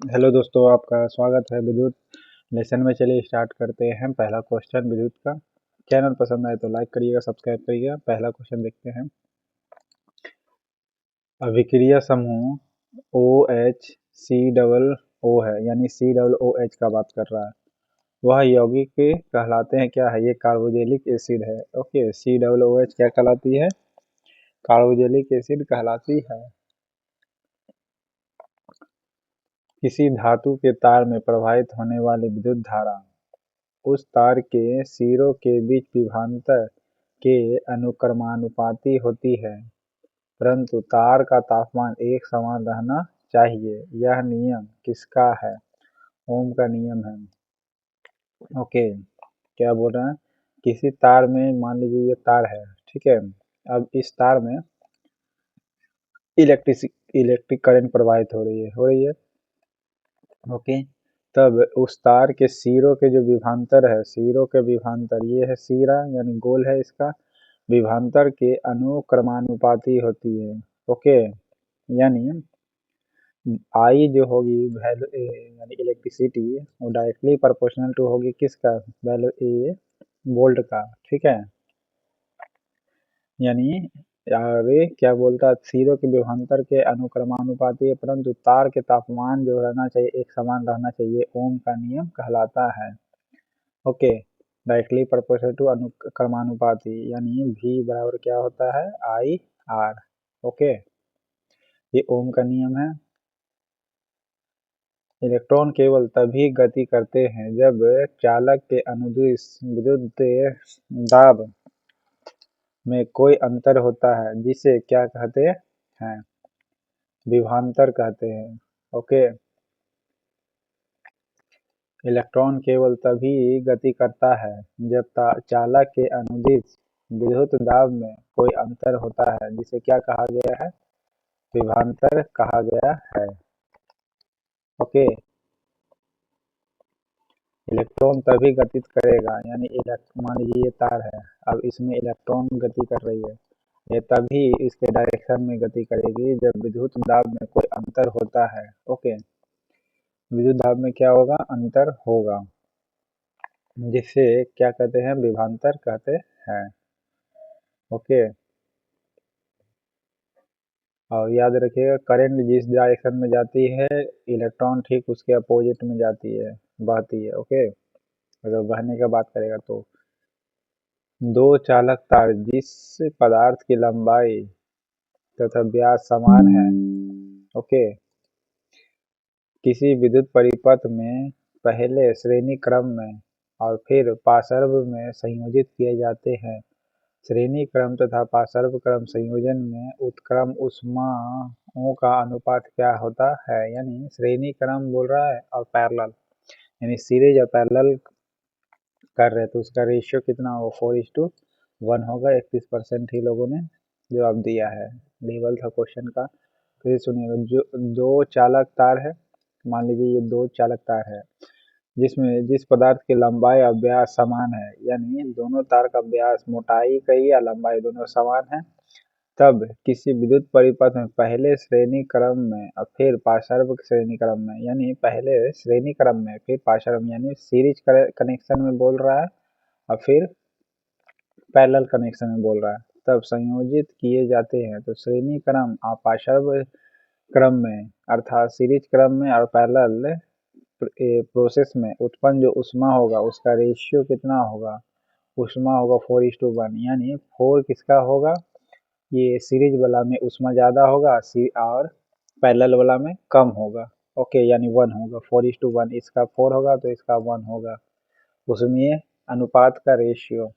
Hello दोस्तों, आपका स्वागत है विद्युत लेसन में। चलिए स्टार्ट करते हैं। पहला क्वेश्चन विद्युत का। चैनल पसंद आए तो लाइक करिएगा, सब्सक्राइब करिएगा। पहला क्वेश्चन देखते हैं। अभिक्रिया समूह ओ एच सी डबल ओ है, यानी सी डबल ओ एच का बात कर रहा है। वह यौगिक कहलाते हैं क्या है? ये कार्बोजेलिक एसिड है। Okay, C double O H क्या कहलाती है? कार्बोजेलिक एसिड कहलाती है। किसी धातु के तार में प्रवाहित होने वाली विद्युत धारा उस तार के सिरों के बीच विभवांतर के अनुक्रमानुपाती होती है, परंतु तार का तापमान एक समान रहना चाहिए। यह नियम किसका है? ओम का नियम है। ओके, क्या बोल रहे हैं? किसी तार में, मान लीजिए ये तार है, ठीक है। अब इस तार में इलेक्ट्रिक करंट प्रवाहित हो रही है। ओके, तब उस तार के सिरों के जो विभवांतर है, सिरों के विभवांतर, ये है सिरा यानी गोल है, इसका विभवांतर के अनुक्रमानुपाती होती है। ओके, यानी आई जो होगी वैल्यू ए, यानी इलेक्ट्रिसिटी, वो डायरेक्टली प्रोपोर्शनल टू होगी किसका? वैल्यू ए वोल्ट का। ठीक है, यानी आगे क्या बोलता है? सिरों के विभवांतर के अनुक्रमानुपाती है, परंतु तार के तापमान जो रहना चाहिए एक समान रहना चाहिए। ओम का नियम कहलाता है। ओके, डायरेक्टली प्रोपोर्शनल टू अनुक्रमानुपाती, यानी V बराबर क्या होता है? I R. ओके, ये ओम का नियम है। इलेक्ट्रॉन केवल तभी गति करते हैं जब चालक के अनुदिश विद्युत दाब में कोई अंतर होता है, जिसे क्या कहते हैं? विभवांतर कहते हैं। ओके, इलेक्ट्रॉन केवल तभी गति करता है जब चालक के अनुदिश विद्युत दाब में कोई अंतर होता है, जिसे क्या कहा गया है? विभवांतर कहा गया है। ओके, इलेक्ट्रॉन तभी गतित करेगा, यानी मान लीजिए ये तार है, अब इसमें इलेक्ट्रॉन गति कर रही है, ये तभी इसके डायरेक्शन में गति करेगी जब विद्युत दाब में कोई अंतर होता है। ओके, विद्युत दाब में क्या होगा? अंतर होगा, जिसे क्या कहते हैं? विभवांतर कहते हैं। ओके, और याद रखिएगा, करंट जिस डायरेक्शन में जाती है, इलेक्ट्रॉन ठीक उसके अपोजिट में जाती है, बहती है। ओके, अगर बहने का बात करेगा तो दो चालक तार जिस पदार्थ की लंबाई तथा व्यास समान है, ओके, किसी विद्युत परिपथ में पहले श्रेणी क्रम में और फिर पार्श्व में संयोजित किए जाते हैं। श्रेणी क्रम तथा पार्श्व क्रम संयोजन में उत्क्रम ऊष्माओं का अनुपात क्या होता है? यानी श्रेणी क्रम बोल रहा है और पैरेलल, यानी सीरीज और पैरेलल कर रहे हैं, तो उसका रेशियो कितना होगा? 4:1 होगा। 31% ही लोगों ने जवाब दिया है। लेवल था क्वेश्चन का। फिर सुनिएगा, जो दो चालक तार है, मान लीजिए ये दो चालक तार है, जिसमें जिस पदार्थ की लंबाई और व्यास समान है, यानी दोनों तार का व्यास, मोटाई का या लंबाई दोनों समान है, तब किसी विद्युत परिपथ में पहले श्रेणी क्रम में और फिर पार्श्व श्रेणी क्रम में, यानी पहले श्रेणी क्रम में फिर पार्श्व, यानी सीरीज कनेक्शन में बोल रहा है और फिर पैरेलल कनेक्शन में बोल रहा है, तब संयोजित किए जाते हैं। तो श्रेणी क्रम और पार्श्व क्रम में, अर्थात सीरीज क्रम में और पैरेलल प्रोसेस में उत्पन्न जो ऊष्मा होगा उसका रेशियो कितना होगा? ऊष्मा होगा 4:1, यानी 4 किसका होगा? ये सीरीज वाला में ऊष्मा ज़्यादा होगा और पैरेलल वाला में कम होगा। ओके, यानी 1 होगा। 4:1, इसका 4 होगा तो इसका 1 होगा, उसमें अनुपात का रेशियो।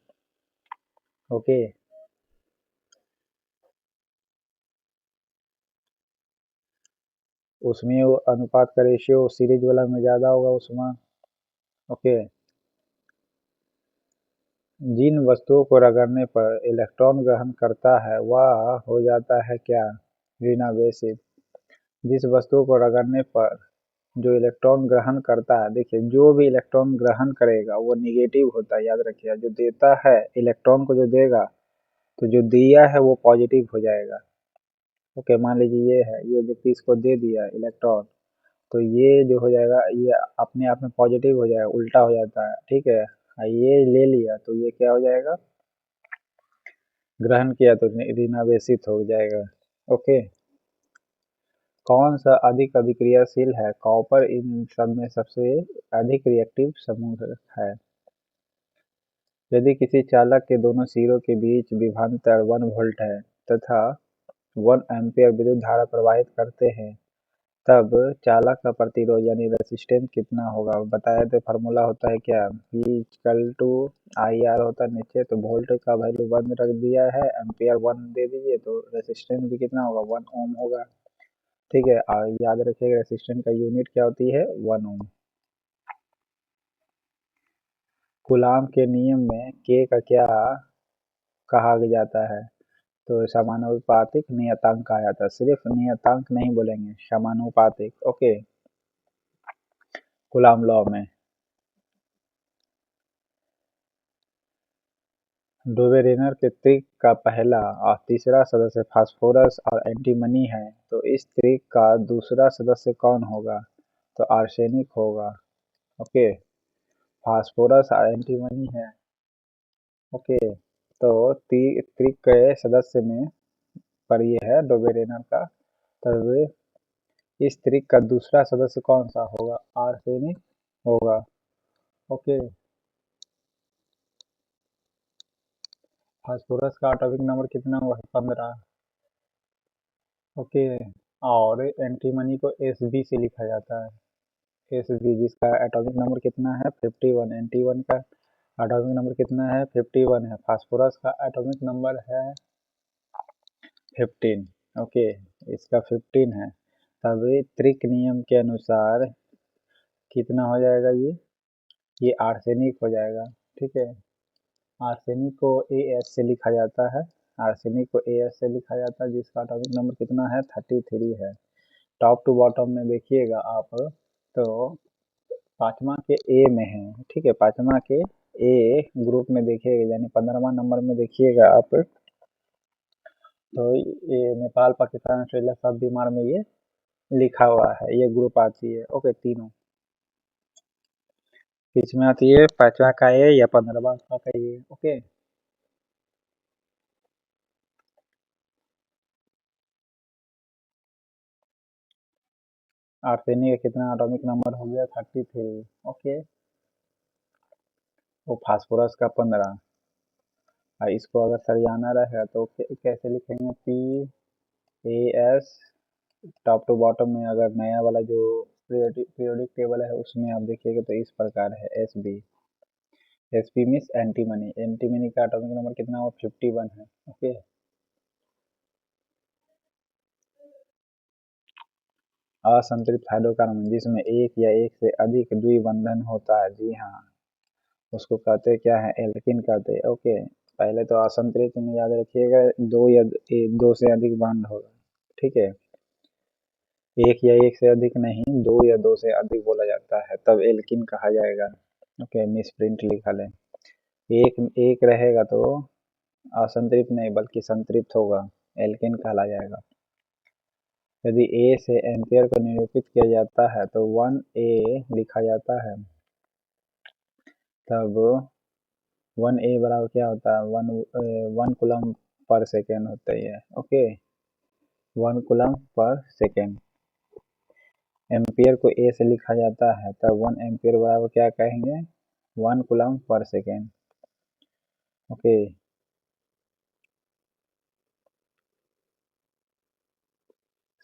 ओके, उसमें वो अनुपात का रेशियो सीरीज वाला में ज़्यादा होगा ऊष्मा। ओके, जिन वस्तुओं को रगड़ने पर इलेक्ट्रॉन ग्रहण करता है वह हो जाता है क्या? ऋणावेशित। जिस वस्तु को रगड़ने पर जो इलेक्ट्रॉन ग्रहण करता है, देखिए जो भी इलेक्ट्रॉन ग्रहण करेगा वो निगेटिव होता है, याद रखिए। जो देता है इलेक्ट्रॉन को, जो देगा, तो जो दिया है वो पॉजिटिव हो जाएगा। ओके, मान लीजिए ये है, ये व्यक्ति इसको दे दिया इलेक्ट्रॉन, तो ये जो हो जाएगा ये अपने आप में पॉजिटिव हो जाएगा, उल्टा हो जाता है, ठीक है। ये ले लिया तो ये क्या हो जाएगा, ग्रहण किया तो ऋणावेशित हो जाएगा। ओके। कौन सा अधिक अभिक्रियाशील है? कॉपर इन सब में सबसे अधिक रिएक्टिव समूह है। यदि किसी चालक के दोनों सिरों के बीच विभवांतर 1 वोल्ट है तथा 1 एम्पीयर विद्युत धारा प्रवाहित करते हैं, तब चालक का प्रतिरोध यानी रेजिस्टेंस कितना होगा? बताया तो फार्मूला होता है क्या, V equal to I R होता है नीचे, तो वोल्ट का वैल्यू 1 रख दिया है, एम्पियर 1 दे दीजिए, तो रेजिस्टेंस भी कितना होगा, 1 ओम होगा। ठीक है, और याद रखिएगा रेजिस्टेंस का यूनिट क्या होती है, 1 ओम। कूलाम के नियम में के का क्या कहा जाता है? तो समानुपातिक नियतांक कहा जाता है। सिर्फ नियतांक नहीं बोलेंगे, समानुपातिक। ओके। कूलाम लॉ में डोबेरेनर के त्रिक का पहला और तीसरा सदस्य फास्फोरस और एंटीमनी है, तो इस त्रिक का दूसरा सदस्य कौन होगा? तो आर्सेनिक होगा। ओके। फास्फोरस और एंटीमनी है। ओके। तो त्रिक के सदस्य में पर ये है डोबेरेनर का, तब इस त्रिक का दूसरा सदस्य कौन सा होगा? आर्सेनिक होगा। ओके। फास्फोरस का एटॉमिक नंबर कितना हुआ है? 15। ओके। और एंटीमनी को Sb से लिखा जाता है, Sb, जिसका एटॉमिक नंबर कितना है? 51। एंटी 1 का एटॉमिक नंबर कितना है? 51 है। फास्फोरस का एटॉमिक नंबर है 15। ओके। इसका 15 है। तब त्रिक नियम के अनुसार कितना हो जाएगा ये आर्सेनिक हो जाएगा। ठीक है। आर्सेनिक को AS से लिखा जाता है, आर्सेनिक को AS से लिखा जाता है, जिसका एटॉमिक नंबर कितना है? 33 है। टॉप टू बॉटम में देखिएगा आप, तो पांचवा के ए में है। ठीक है, पांचवा के ए ग्रुप में देखिएगा, यानी 15वां नंबर में देखिएगा आप, तो ये नेपाल पाकिस्तान ऑस्ट्रेलिया सब बीमार में ये लिखा हुआ है, ये ग्रुप आती है। ओके। तीनों बीच में आती है, पांचवा का ए या 15वां का ये। ओके। आर्सेनिक का कितना एटॉमिक नंबर हो गया? 33। ओके। वो फास्फोरस का 15। और इसको अगर सरियाना रहेगा तो कैसे लिखेंगे? PAS। टॉप टू बॉटम में अगर नया वाला जो पीरियोडिक टेबल है उसमें आप देखिएगा तो इस प्रकार है, SB। SB means antimony. Antimony का एटॉमिक नंबर कितना हुआ? 51 है। ओके। असंतृप्त हाइड्रोकार्बन जिसमें एक या एक से अधिक द्विबंधन होता है, जी हाँ, उसको कहते हैं क्या है? एल्किन कहते हैं। ओके। पहले तो असंतृप्त में याद रखिएगा दो से अधिक बॉन्ड होगा। ठीक है, एक या एक से अधिक नहीं, दो या दो से अधिक बोला जाता है, तब एल्किन कहा जाएगा। ओके, मिस प्रिंट लिखा लें। एक एक रहेगा तो असंतृप्त नहीं बल्कि संतृप्त होगा, एल्केन कहला जाएगा। यदि ए से एम्पियर को निरूपित किया जाता है तो 1A लिखा जाता है, तब 1A बराबर क्या होता है? 1 कूलम पर सेकेंड होता है। Okay. 1 coulomb per second. Ampere को ए से लिखा जाता है, तब 1 एम्पियर बराबर क्या कहेंगे? 1 कूलम पर सेकेंड। ओके।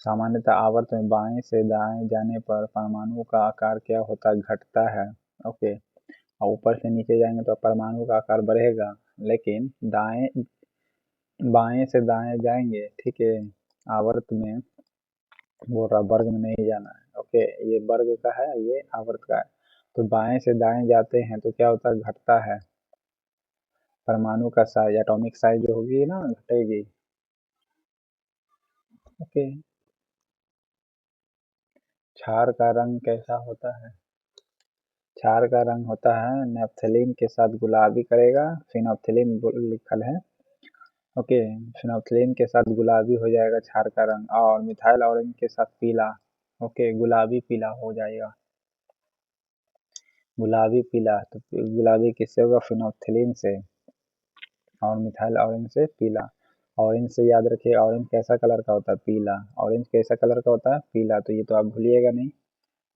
सामान्यतः आवर्त में बाएं से दाएं जाने पर परमाणु का आकार क्या होता है? घटता है। ओके। और ऊपर से नीचे जाएंगे तो परमाणु का आकार बढ़ेगा, लेकिन बाएं से दाएं जाएंगे, ठीक है, आवर्त में, बोल रहा वर्ग में नहीं जाना है। ओके, ये वर्ग का है, ये आवर्त का है। तो बाएं से दाएं जाते हैं तो क्या होता है? घटता है। परमाणु का साइज, एटॉमिक साइज जो होगी ना, घटेगी। ओके। क्षार का रंग कैसा होता है? क्षार का रंग होता है नेप्थलीन के साथ गुलाबी करेगा, फिनोप्थलीन लिखल है। ओके। फिनोप्थलीन के साथ गुलाबी हो जाएगा क्षार का रंग, और मिथाइल ऑरेंज के साथ पीला। ओके, गुलाबी पीला हो जाएगा। गुलाबी पीला, तो गुलाबी किससे होगा? फिनोल्फ्थालीन से। और मिथाइल ऑरेंज से पीला। ऑरेंज से याद रखिए, ऑरेंज कैसा कलर का होता है? पीला। ऑरेंज कैसा कलर का होता है? पीला। तो ये तो आप भूलिएगा नहीं।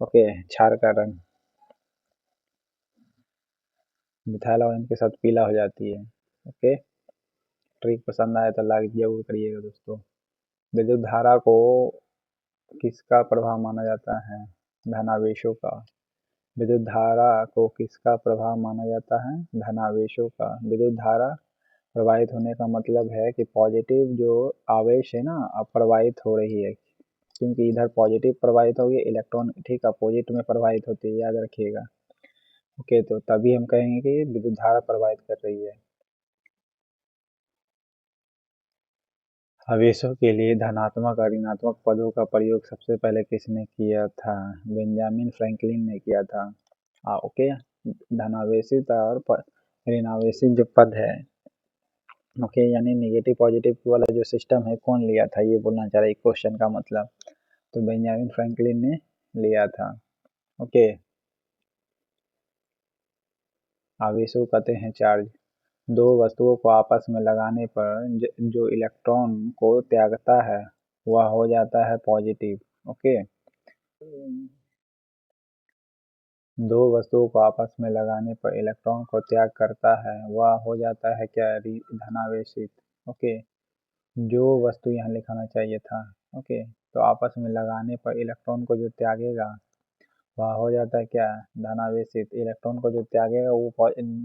ओके, क्षार का रंग मिथाइल ऑरेंज के साथ पीला हो जाती है। ओके, ट्रिक पसंद आया तो लाइक जरूर करिएगा दोस्तों। विद्युत धारा को किसका प्रभाव माना जाता है? धनावेशों का। विद्युत धारा को किसका प्रभाव माना जाता है? धनावेशों का। विद्युत धारा प्रवाहित होने का मतलब है कि पॉजिटिव जो आवेश है ना, अब प्रवाहित हो रही है, क्योंकि इधर पॉजिटिव प्रवाहित होगी, इलेक्ट्रॉन ठीक अपोजिट में प्रवाहित होती है, याद रखिएगा। ओके, तो तभी हम कहेंगे कि विद्युत धारा प्रवाहित कर रही है। आवेशों के लिए धनात्मक और ऋणात्मक पदों का प्रयोग सबसे पहले किसने किया था? बेंजामिन फ्रैंकलिन ने किया था। ओके, धनावेशित और ऋणावेशित जो पद है, ओके, यानी नेगेटिव पॉजिटिव वाला जो सिस्टम है, कौन लिया था, ये बोलना चाह रहा है क्वेश्चन का मतलब। तो बेंजामिन फ्रैंकलिन ने लिया था। ओके, आवेशों कहते हैं चार्ज। दो वस्तुओं को आपस में लगाने पर जो इलेक्ट्रॉन को त्यागता है वह हो जाता है पॉजिटिव। ओके, दो वस्तुओं को आपस में लगाने पर इलेक्ट्रॉन को त्याग करता है वह हो जाता है क्या? धनावेशित। ओके, जो वस्तु यहाँ लिखाना चाहिए था। ओके, तो आपस में लगाने पर इलेक्ट्रॉन को जो त्यागेगा वह हो जाता है क्या? धनावेशित। इलेक्ट्रॉन को जो त्यागेगा वो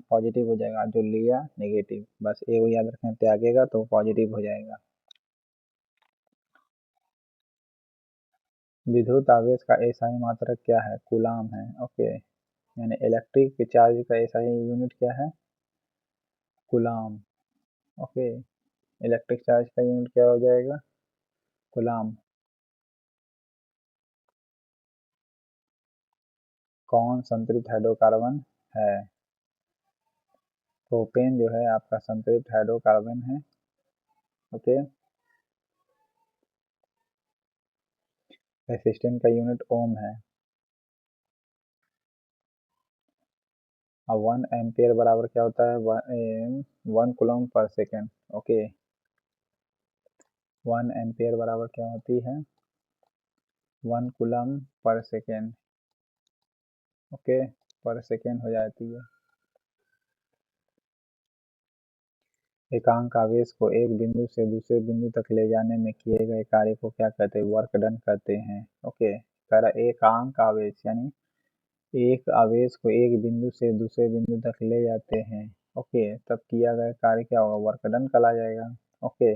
पॉजिटिव हो जाएगा, जो लिया नेगेटिव। बस ये वो याद रखना, त्यागेगा तो पॉजिटिव हो जाएगा। विद्युत आवेश का एसआई मात्रक क्या है? कूलाम है। ओके, यानी इलेक्ट्रिक चार्ज का एसआई यूनिट क्या है? कूलाम। ओके, इलेक्ट्रिक चार्ज का यूनिट क्या हो जाएगा? कूलाम। कौन संतृप्त हाइड्रोकार्बन है? प्रोपेन जो है आपका संतृप्त हाइड्रोकार्बन है। ओके, रेसिस्टेंस का यूनिट ओम है। अब 1 एम्पियर बराबर क्या होता है? 1 coulomb per second. Okay, 1 ampere बराबर क्या होती है? 1 कूलम पर सेकेंड। ओके, पर सेकेंड हो जाती है। एकांक आवेश को एक बिंदु से दूसरे बिंदु तक ले जाने में किए गए कार्य को क्या कहते हैं? वर्क डन कहते हैं। ओके, कह रहा एकांक आवेश यानी एक आवेश को एक बिंदु से दूसरे बिंदु तक ले जाते हैं। ओके, तब किया गया कार्य क्या होगा? वर्क डन कहा जाएगा। ओके,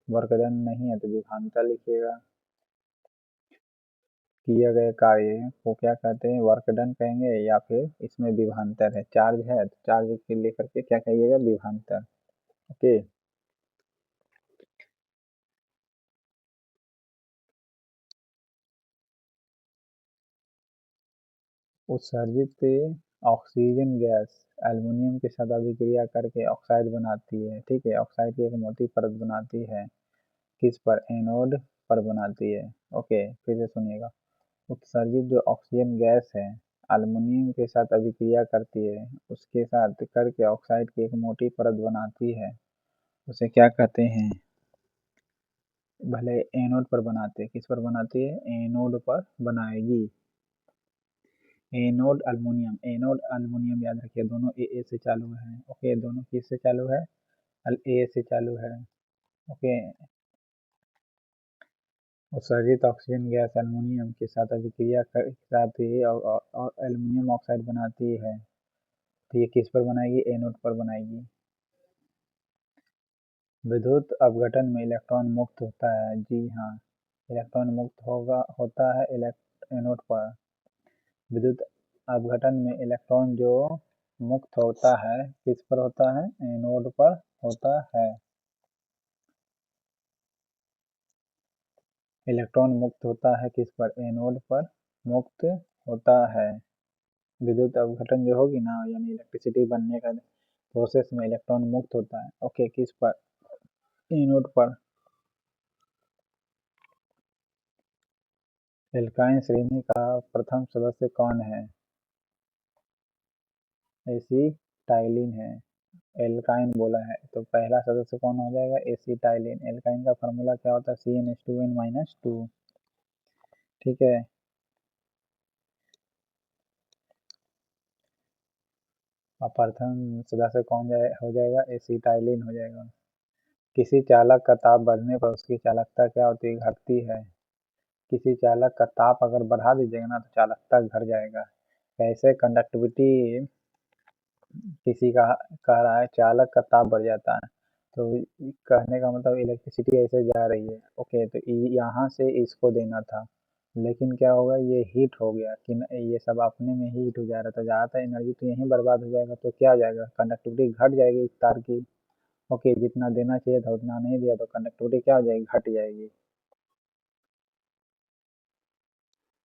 वर्क डन नहीं है तो विभवांतर लिखिएगा। किया गया कार्य को क्या कहते हैं? वर्क डन कहेंगे, या फिर इसमें विभवांतर है, चार्ज है तो चार्ज के लेकर के क्या कहिएगा? विभवांतर। ओके, उत्सर्जित ऑक्सीजन गैस एल्युमिनियम के साथ अभिक्रिया करके ऑक्साइड बनाती है। ठीक है, ऑक्साइड की एक मोटी परत बनाती है। किस पर? एनोड पर बनाती है। ओके, फिर से सुनिएगा। उत्सर्जित जो ऑक्सीजन गैस है एल्युमिनियम के साथ अभिक्रिया करती है, उसके साथ करके ऑक्साइड की एक मोटी परत बनाती है, उसे क्या कहते हैं? भले एनोड पर बनाते, किस पर बनाती है? एनोड पर बनाएगी। एनोड अल्युमिनियम, एनोड अल्युमिनियम याद रखिए, दोनों ए से चालू है। ओके, दोनों किस से चालू है? ए से चालू है। ओके, उत्सर्जित ऑक्सीजन गैस एल्युमिनियम के साथ अभिक्रिया कर साथ ही और एल्युमिनियम ऑक्साइड बनाती है, तो ये किस पर बनाएगी? एनोड पर बनाएगी। विद्युत अपघटन में इलेक्ट्रॉन मुक्त होता है। जी हाँ, इलेक्ट्रॉन मुक्त होता है एनोड पर। विद्युत अपघटन में इलेक्ट्रॉन जो मुक्त होता है किस पर होता है? एनोड पर होता है। इलेक्ट्रॉन मुक्त होता है किस पर? एनोड पर मुक्त होता है। विद्युत अपघटन जो होगी ना, यानी इलेक्ट्रिसिटी बनने का प्रोसेस में इलेक्ट्रॉन मुक्त होता है। ओके, किस पर? एनोड पर। एल्काइन श्रेणी का प्रथम सदस्य कौन है? एसिटाइलिन है। एल्काइन बोला है तो पहला सदस्य कौन हो जाएगा? एसिटाइलिन। एल्काइन का फार्मूला क्या होता है? CnH2n-2। ठीक है। और प्रथम सदस्य कौन हो जाएगा? एसिटाइलिन हो जाएगा। किसी चालक का ताप बढ़ने पर उसकी चालकता क्या होती है? घटती है। किसी चालक का ताप अगर बढ़ा दीजिएगा ना तो चालकता घट जाएगा। कैसे? कंडक्टिविटी किसी का कह रहा है चालक का ताप बढ़ जाता है, तो कहने का मतलब इलेक्ट्रिसिटी ऐसे जा रही है। ओके, तो यहाँ से इसको देना था, लेकिन क्या होगा, ये हीट हो गया कि ये सब अपने में हीट हो जा रहा था, ज़्यादातर एनर्जी तो यहीं बर्बाद हो जाएगा। तो क्या हो जाएगा? कंडक्टिविटी घट जाएगी इस तार की। ओके, जितना देना चाहिए था उतना नहीं दिया तो कंडक्टिविटी क्या हो जाएगी? घट जाएगी।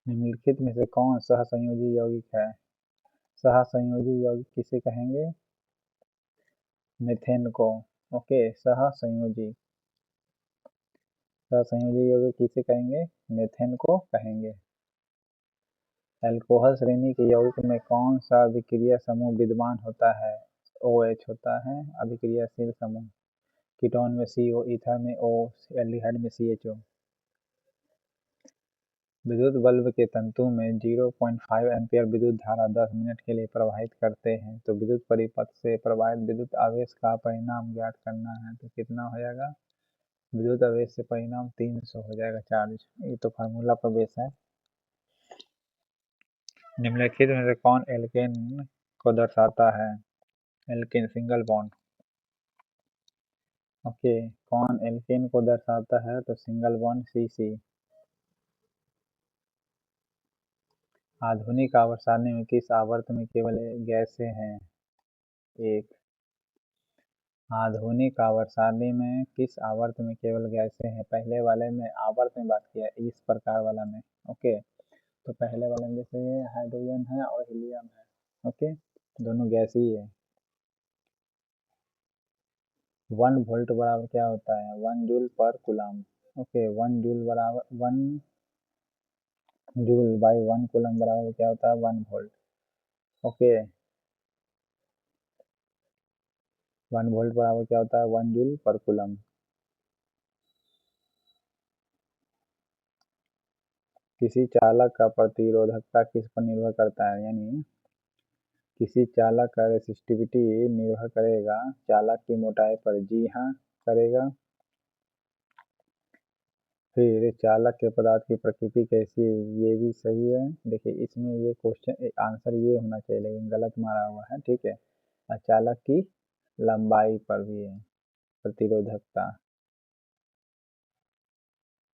निम्नलिखित में से कौन सहसंयोजी यौगिक है? सहसंयोजी यौगिक किसे कहेंगे? मीथेन को। ओके, सहसंयोजी सहसंयोजी यौगिक किसे कहेंगे? मीथेन को कहेंगे। अल्कोहल श्रेणी के यौगिक में कौन सा अभिक्रिया समूह विद्यमान होता है? OH होता है अभिक्रियाशील समूह। कीटोन में CO, ईथर में O, एल्डिहाइड में CHO। विद्युत बल्ब के तंतु में 0.5 एम्पीयर विद्युत धारा 10 मिनट के लिए प्रवाहित करते हैं, तो विद्युत परिपथ से प्रवाहित विद्युत आवेश का परिमाण ज्ञात करना है, तो कितना हो जाएगा? विद्युत आवेश से परिमाण 300 हो जाएगा चार्ज। ये तो फार्मूला पर बेस है। निम्नलिखित में से कौन एल्केन को दर्शाता है? Alkene single bond. ओके, कौन एल्केन को दर्शाता है? तो सिंगल बॉन्ड CC। आधुनिक आवर्त सारणी में किस आवर्त में केवल गैसें हैं? एक। आधुनिक आवर्त सारणी में किस आवर्त में केवल गैसें हैं? पहले वाले में आवर्त में बात किया, इस प्रकार वाला में। ओके, तो पहले वाले में जैसे ये हाइड्रोजन है और हीलियम है। ओके, दोनों गैस ही है। 1 वोल्ट बराबर क्या होता है? 1 जूल पर कूलम। ओके, 1 जूल बराबर 1 जूल बाई 1 कूलम बराबर क्या होता है? 1 वोल्ट। ओके, 1 वोल्ट बराबर क्या होता है? 1 जूल पर कूलम। किसी चालक का प्रतिरोधकता किस पर निर्भर करता है? यानी किसी चालक का रेसिस्टिविटी निर्भर करेगा चालक की मोटाई पर। जी हाँ, करेगा। फिर चालक के पदार्थ की प्रकृति कैसी है? ये भी सही है। देखिए, इसमें ये क्वेश्चन आंसर ये होना चाहिए, लेकिन गलत मारा हुआ है। ठीक है, और चालक की लंबाई पर भी है प्रतिरोधकता।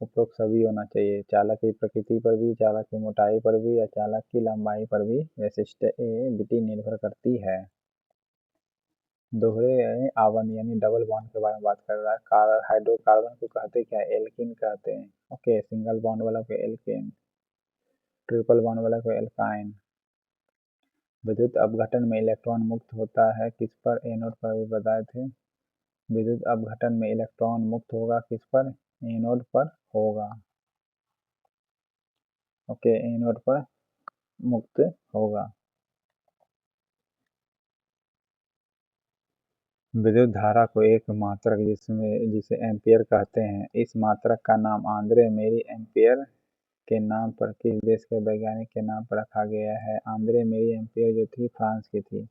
उपरोक्त सभी होना चाहिए। चालक की प्रकृति पर भी, चालक की मोटाई पर भी या चालक की लंबाई पर भी रेसिस्टिविटी निर्भर करती है। दोहरे आवन यानी डबल बॉन्ड के बारे में बात कर रहा है। हाइड्रोकार्बन को कहते क्या है? एल्कीन कहते हैं। ओके, सिंगल बॉन्ड वाला को एल्केन, ट्रिपल बॉन्ड वाला को एल्काइन। विद्युत अपघटन में इलेक्ट्रॉन मुक्त होता है किस पर? एनोड पर। भी बताए थे। विद्युत अपघटन में इलेक्ट्रॉन मुक्त होगा किस पर? एनोड पर होगा। ओके, एनोड पर मुक्त होगा। विद्युत धारा को एक मात्रक जिसे एम्पियर कहते हैं, इस मात्रक का नाम आंद्रे मेरी एम्पियर के नाम पर किस देश के वैज्ञानिक के नाम पर रखा गया है? आंद्रे मेरी एम्पियर जो थी फ्रांस की थी।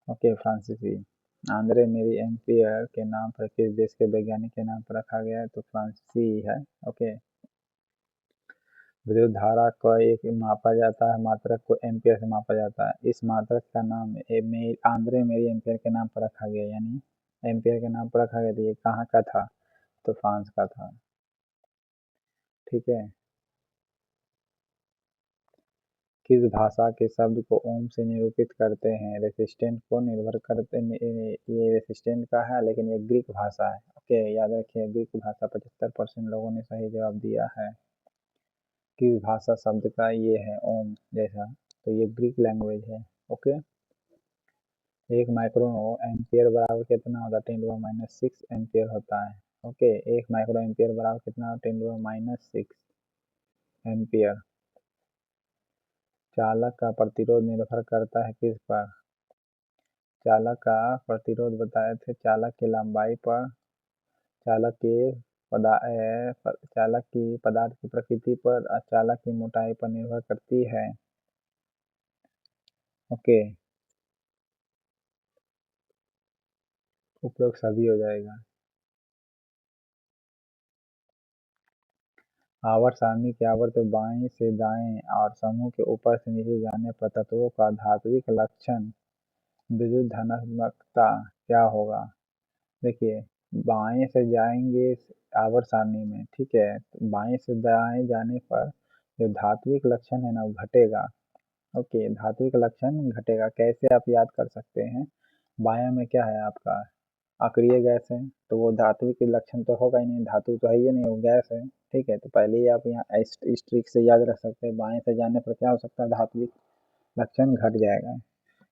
ओके, फ्रांसीसी। आंद्रे मेरी एम्पियर के नाम पर किस देश के वैज्ञानिक के नाम पर रखा गया है? तो फ्रांसीसी है। ओके, विद्युत धारा को एक मापा जाता है, मात्रक को एम्पियर से मापा जाता है। इस मात्रक का नाम आंद्रे मेरी एम्पियर के नाम पर रखा गया, यानी एम्पियर के नाम पर रखा गया। तो ये कहाँ का था? तो फ्रांस का था। ठीक है। किस भाषा के शब्द को ओम से निरूपित करते हैं? रेसिस्टेंट को निर्भर करते ये रेसिस्टेंट का है, लेकिन ये ग्रीक भाषा है। ओके, याद रखिए, ग्रीक भाषा 75% लोगों ने सही जवाब दिया है। किस भाषा शब्द का ये है ओम जैसा? तो ये ग्रीक लैंग्वेज है। ओके, 1 माइक्रो एम्पियर बराबर कितना होता है? 10⁻⁻6 एम्पियर होता है। ओके, 1 माइक्रो एम्पियर बराबर कितना? 10⁻⁻6 एम्पियर। चालक का प्रतिरोध निर्भर करता है किस पर? चालक का प्रतिरोध बताए थे चालक की लंबाई पर, चालक के चालक की पदार्थ की प्रकृति पर और चालक की मोटाई पर निर्भर करती है। ओके, उपरोक्त सभी हो जाएगा। आवर्त सारणी के आवर्त बाएं से दाएं और समूह के ऊपर से नीचे जाने पर तत्वों का धात्विक लक्षण विद्युत धनात्मकता क्या होगा? देखिए, बाएं से जाएंगे आवर्त सारणी में, ठीक है, तो बाएं से दाएं जाने पर जो धात्विक लक्षण है ना वो घटेगा। ओके, धात्विक लक्षण घटेगा। कैसे आप याद कर सकते हैं? बायां में क्या है आपका? अक्रिय गैस है, तो वो धात्विक लक्षण तो होगा ही नहीं, धातु तो है ही नहीं, वो गैस है। ठीक है, तो पहले ही आप यहाँ इस ट्रिक से याद रख सकते हैं, बाएं से जाने पर क्या हो सकता है? धात्विक लक्षण घट जाएगा।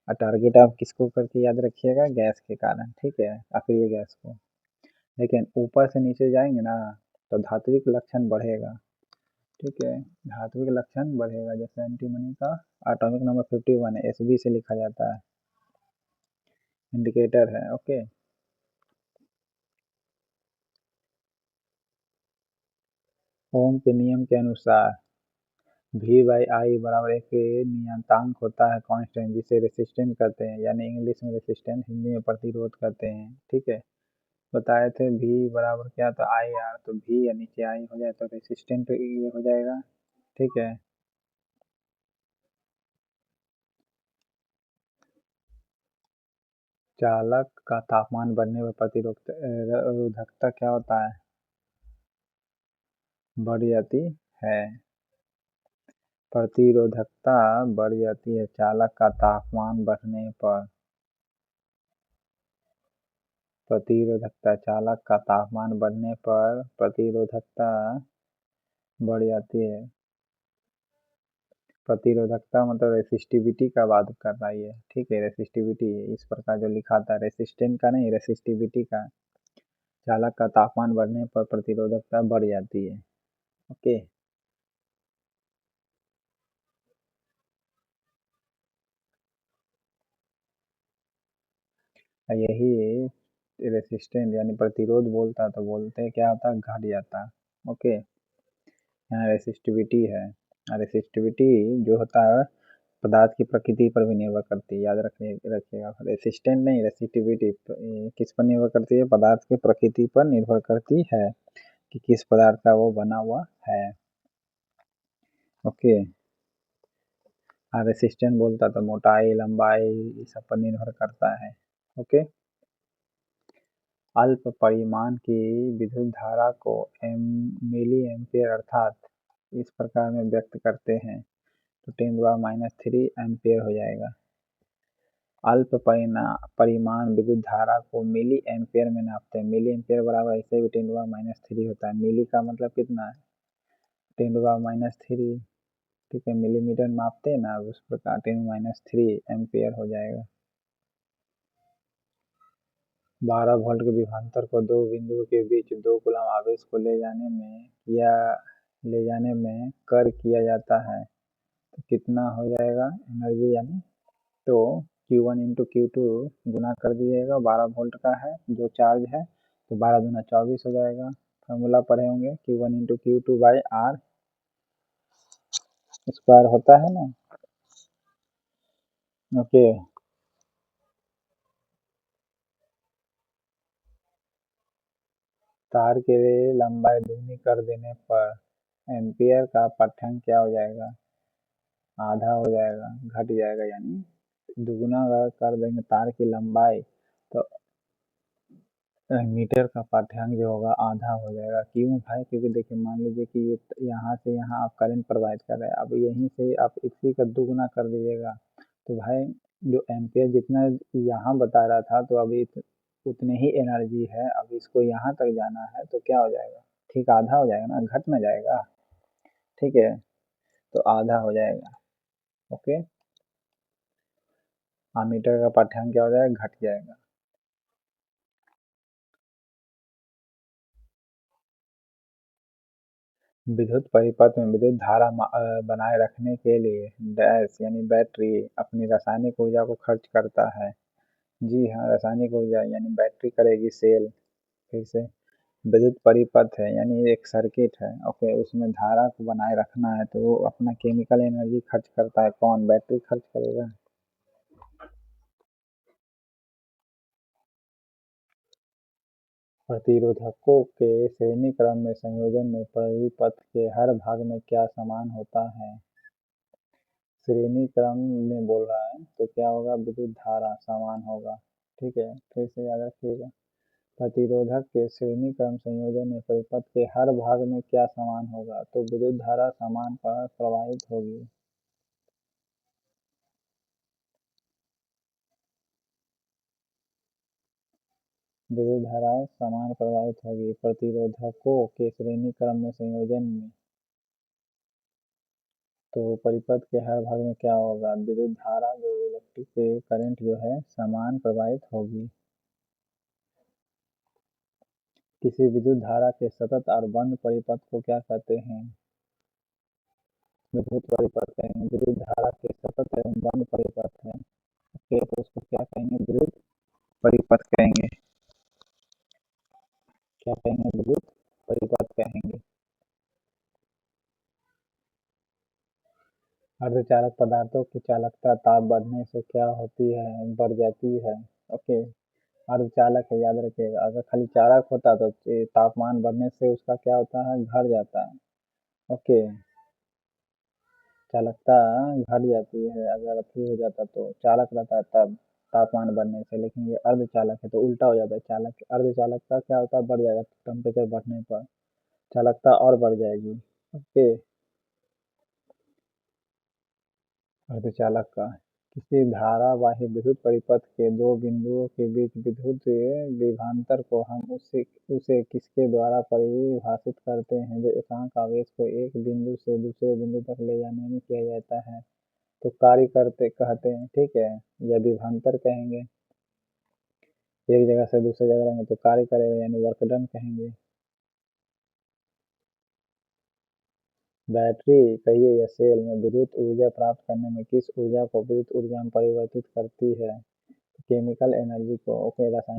और टारगेट आप किसको करके याद रखिएगा? गैस के कारण, ठीक है, अक्रिय गैस को। लेकिन ऊपर से नीचे जाएंगे ना तो धात्विक लक्षण बढ़ेगा। ठीक है, धात्विक लक्षण बढ़ेगा। जैसे एंटीमनी का एटॉमिक नंबर 51 है, Sb से लिखा जाता है, इंडिकेटर है। ओके, ओम के नियम के अनुसार V/I बराबर एक नियतांक होता है, कांस्टेंट, जिसे रेसिस्टेंट कहते हैं, यानी इंग्लिश में रेसिस्टेंट, हिंदी में प्रतिरोध कहते हैं। ठीक है, बताए थे V बराबर क्या था? IR, तो V या नीचे I हो जाए तो रेसिस्टेंट ये हो जाएगा। ठीक है, चालक का तापमान बढ़ने पर प्रतिरोधकता क्या होता है? बढ़ जाती है। प्रतिरोधकता बढ़ जाती है चालक का तापमान बढ़ने पर। प्रतिरोधकता, चालक का तापमान बढ़ने पर प्रतिरोधकता बढ़ जाती है। प्रतिरोधकता मतलब रेसिस्टिविटी का बात कर रहा है, ठीक है, रेसिस्टिविटी इस प्रकार जो लिखा था, रेसिस्टेंट का नहीं, रेसिस्टिविटी का। चालक का तापमान बढ़ने पर प्रतिरोधकता बढ़ जाती है। ओके, यही रेसिस्टेंट यानी प्रतिरोध बोलता तो बोलते क्या होता? घट जाता। ओके, यहाँ रेसिस्टिविटी है। रेसिस्टिविटी जो होता है पदार्थ की प्रकृति पर भी निर्भर करती है, याद रखिएगा। रेसिस्टेंट नहीं, रेसिस्टिविटी किस पर निर्भर करती है? पदार्थ की प्रकृति पर निर्भर करती है कि किस पदार्थ का वो बना हुआ है। ओके, रेसिस्टेंट बोलता तो मोटाई, लंबाई, इस सब पर निर्भर करता है। ओके, अल्प परिमाण की विद्युत धारा को मिली एम्पियर अर्थात इस प्रकार में व्यक्त करते हैं तो 10⁻³ एम्पियर हो जाएगा। अल्प परिमाण विद्युत धारा को मिली एम्पियर में नापते हैं। मिली एम्पियर बराबर ऐसे भी 10⁻³ होता है। मिली का मतलब कितना है? 10⁻³ ठीक है, मिलीमीटर मापते हैं ना, उस प्रकार 10⁻³ एम्पियर हो जाएगा। 12 वोल्ट के विभवांतर को दो बिंदुओं के बीच 2 कूलम आवेश को ले जाने में कर किया जाता है तो कितना हो जाएगा एनर्जी? यानी तो Q1 इंटू Q2 गुना कर दीजिएगा, 12 वोल्ट का है जो चार्ज है, तो 12 दूना 24 हो जाएगा। फॉर्मूला पढ़े होंगे, Q1 into Q2 by R square होता है ना। ओके, तार के लंबाई दूनी कर देने पर एम्पियर का पाठ्यांक क्या हो जाएगा? आधा हो जाएगा, घट जाएगा, यानी दुगुना अगर कर देंगे तार की लंबाई तो मीटर का पाठ्यांक जो होगा आधा हो जाएगा। क्यों भाई? क्योंकि देखिए, मान लीजिए कि ये यहाँ से यहाँ आप करंट प्रोवाइड कर रहे हैं, अब यहीं से आप इसी का दुगुना कर दीजिएगा तो भाई जो एम्पियर जितना यहाँ बता रहा था तो अभी उतने ही एनर्जी है, अब इसको यहाँ तक जाना है तो क्या हो जाएगा? ठीक आधा हो जाएगा ना, घट ना जाएगा। ठीक है, तो आधा हो जाएगा। ओके, मीटर का पाठ्यांक क्या हो जाएगा? घट जाएगा। विद्युत परिपथ में विद्युत धारा बनाए रखने के लिए डैश यानी बैटरी अपनी रासायनिक ऊर्जा को खर्च करता है। जी हाँ, रासायनिक ऊर्जा यानी बैटरी करेगी सेल। फिर से विद्युत परिपथ है यानी एक सर्किट है, ओके, उसमें धारा को बनाए रखना है तो वो अपना केमिकल एनर्जी खर्च करता है। कौन? बैटरी खर्च करेगा। प्रतिरोधकों के श्रेणी क्रम में संयोजन में परिपथ के हर भाग में क्या समान होता है? श्रेणी क्रम में बोल रहा है तो क्या होगा? विद्युत धारा समान होगा। ठीक है, फिर से याद रखिएगा। प्रतिरोधक के श्रेणी क्रम संयोजन में परिपथ के हर भाग में क्या समान होगा? तो विद्युत धारा समान पर प्रवाहित होगी। विद्युत धारा समान प्रवाहित होगी प्रतिरोधकों के श्रेणी क्रम में संयोजन में। तो परिपथ के हर भाग में क्या होगा? विद्युत धारा जो इलेक्ट्रिक करंट जो है समान प्रवाहित होगी। किसी विद्युत धारा के सतत और बंद परिपथ को क्या कहते हैं? विद्युत परिपथ कहेंगे। विद्युत धारा के सतत एवं बंद परिपथ है, ओके, तो उसको क्या कहेंगे? विद्युत परिपथ कहेंगे। क्या कहेंगे? विद्युत परिपथ कहेंगे। अर्धचालक पदार्थों की चालकता ताप बढ़ने से क्या होती है? बढ़ जाती है, ओके। अर्धचालक है, याद रखिएगा। अगर खाली चालक होता तो तापमान बढ़ने से उसका क्या होता है? घट जाता है, ओके। चालकता घट जाती है अगर अथी हो जाता तो चालक रहता है तब तापमान बढ़ने से, लेकिन ये अर्धचालक है तो उल्टा हो जाता है। चालक अर्धचालक का क्या होता है? बढ़ जाएगा, टेम्परेचर बढ़ने पर चालकता और बढ़ जाएगी, ओके। अर्धचालक का किसी धारावाही विद्युत परिपथ के दो बिंदुओं के बीच विद्युत विभवांतर को हम उसे उसे किसके द्वारा परिभाषित करते हैं जो एकांक आवेश को एक बिंदु से दूसरे बिंदु तक ले जाने में किया जाता है? तो कार्य करते कहते हैं, ठीक है, या विभवांतर कहेंगे। एक जगह से दूसरी जगह रहेंगे तो कार्य करेगा यानी वर्क डन कहेंगे। बैटरी कहिए या सेल में विद्युत ऊर्जा प्राप्त करने में किस ऊर्जा को विद्युत ऊर्जा में परिवर्तित करती है? केमिकल एनर्जी को, ओके, रासायनिक